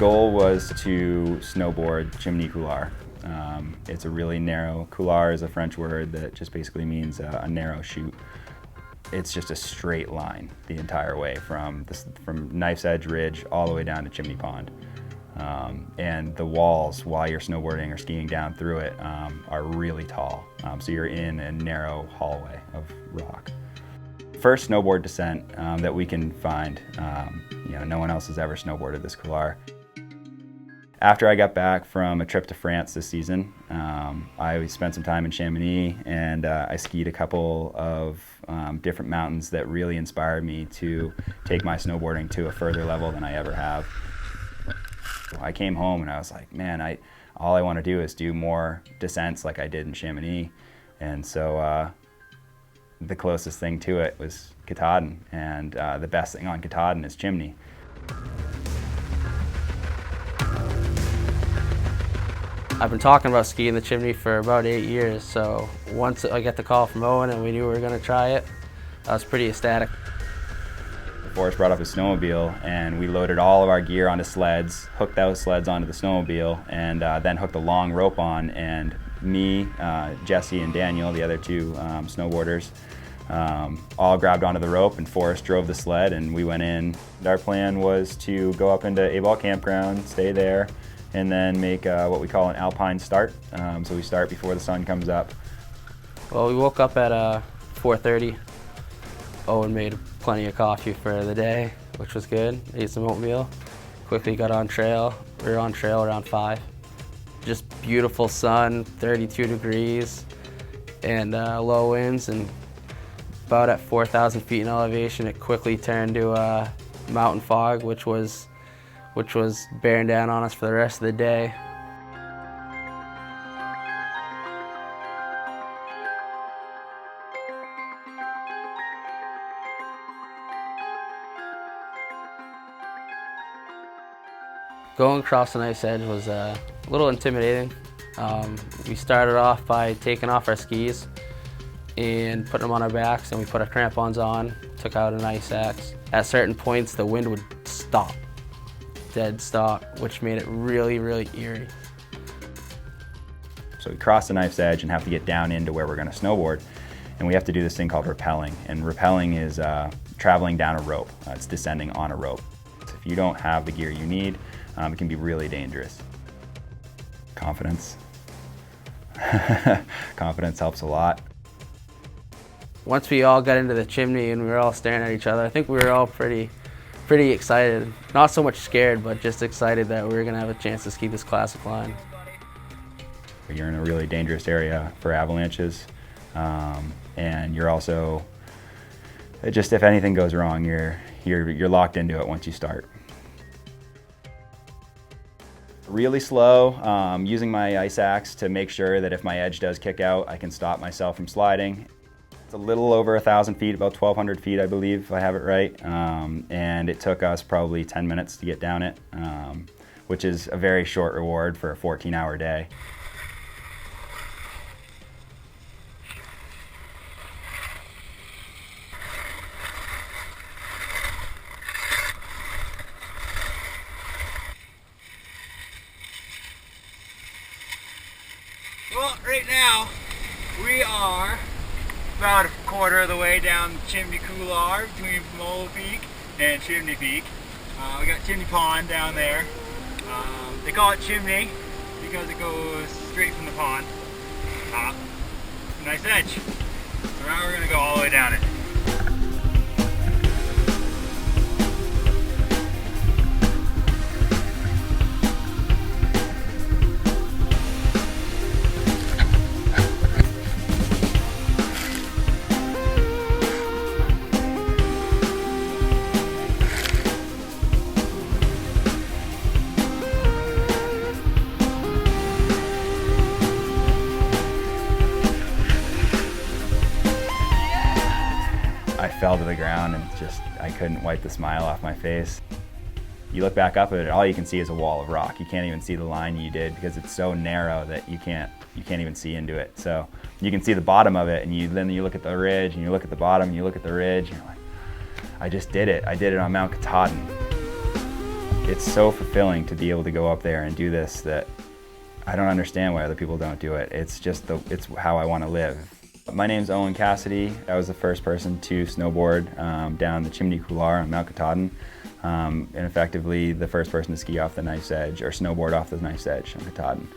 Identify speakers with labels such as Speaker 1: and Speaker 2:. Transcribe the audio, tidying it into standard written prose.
Speaker 1: goal was to snowboard chimney couloir. It's a really narrow, couloir is a French word that just basically means a narrow chute. It's just a straight line the entire way from Knife's Edge Ridge all the way down to Chimney Pond. And the walls, while you're snowboarding or skiing down through it, are really tall. So you're in a narrow hallway of rock. First snowboard descent that we can find. No one else has ever snowboarded this couloir. After I got back from a trip to France this season, I spent some time in Chamonix, and I skied a couple of different mountains that really inspired me to take my snowboarding to a further level than I ever have. I came home and I was like, man, all I want to do is do more descents like I did in Chamonix. And so the closest thing to it was Katahdin, and the best thing on Katahdin is chimney.
Speaker 2: I've been talking about skiing the chimney for about 8 years, so once I got the call from Owen and we knew we were going to try it, I was pretty ecstatic.
Speaker 1: Forrest brought up his snowmobile, and we loaded all of our gear onto sleds, hooked those sleds onto the snowmobile, and then hooked a long rope on, and me, Jesse, and Daniel, the other two snowboarders, all grabbed onto the rope, and Forrest drove the sled, and we went in. Our plan was to go up into A-Ball Campground, stay there, and then make what we call an alpine start. So we start before the sun comes up.
Speaker 2: Well, we woke up at 4:30. Owen made plenty of coffee for the day, which was good. Ate some oatmeal. Quickly got on trail. We were on trail around 5. Just beautiful sun, 32 degrees, and low winds. And about at 4,000 feet in elevation, it quickly turned to mountain fog, which was bearing down on us for the rest of the day. Going across the Knife's Edge was a little intimidating. We started off by taking off our skis and putting them on our backs, and we put our crampons on, took out an ice axe. At certain points, the wind would stop. Dead stop, which made it really, really eerie.
Speaker 1: So we cross the Knife's Edge and have to get down into where we're going to snowboard, and we have to do this thing called rappelling. And rappelling is traveling down a rope. It's descending on a rope. So if you don't have the gear you need, it can be really dangerous. Confidence. Confidence helps a lot.
Speaker 2: Once we all got into the chimney and we were all staring at each other, I think we were all pretty excited. Not so much scared, but just excited that we were going to have a chance to ski this classic line.
Speaker 1: You're in a really dangerous area for avalanches, and you're also, just if anything goes wrong, you're locked into it once you start. Really slow, using my ice axe to make sure that if my edge does kick out, I can stop myself from sliding. It's a little over 1,000 feet, about 1,200 feet, I believe, if I have it right. And it took us probably 10 minutes to get down it, which is a very short reward for a 14-hour day.
Speaker 3: Well, right now, we are about a quarter of the way down Chimney Couloir between Mole Peak and Chimney Peak. We got Chimney Pond down there. They call it Chimney because it goes straight from the pond. Nice edge. So now we're going to go all the way down it.
Speaker 1: I fell to the ground and I couldn't wipe the smile off my face. You look back up at it, all you can see is a wall of rock. You can't even see the line you did because it's so narrow that you can't even see into it. So you can see the bottom of it, and then you look at the ridge, and you look at the bottom, and you look at the ridge, and you're like, I just did it. I did it on Mount Katahdin. It's so fulfilling to be able to go up there and do this that I don't understand why other people don't do it. It's just it's how I want to live. My name's Owen Cassidy. I was the first person to snowboard down the Chimney Couloir on Mount Katahdin, and effectively the first person to ski off the knife's edge or snowboard off the knife's edge on Katahdin.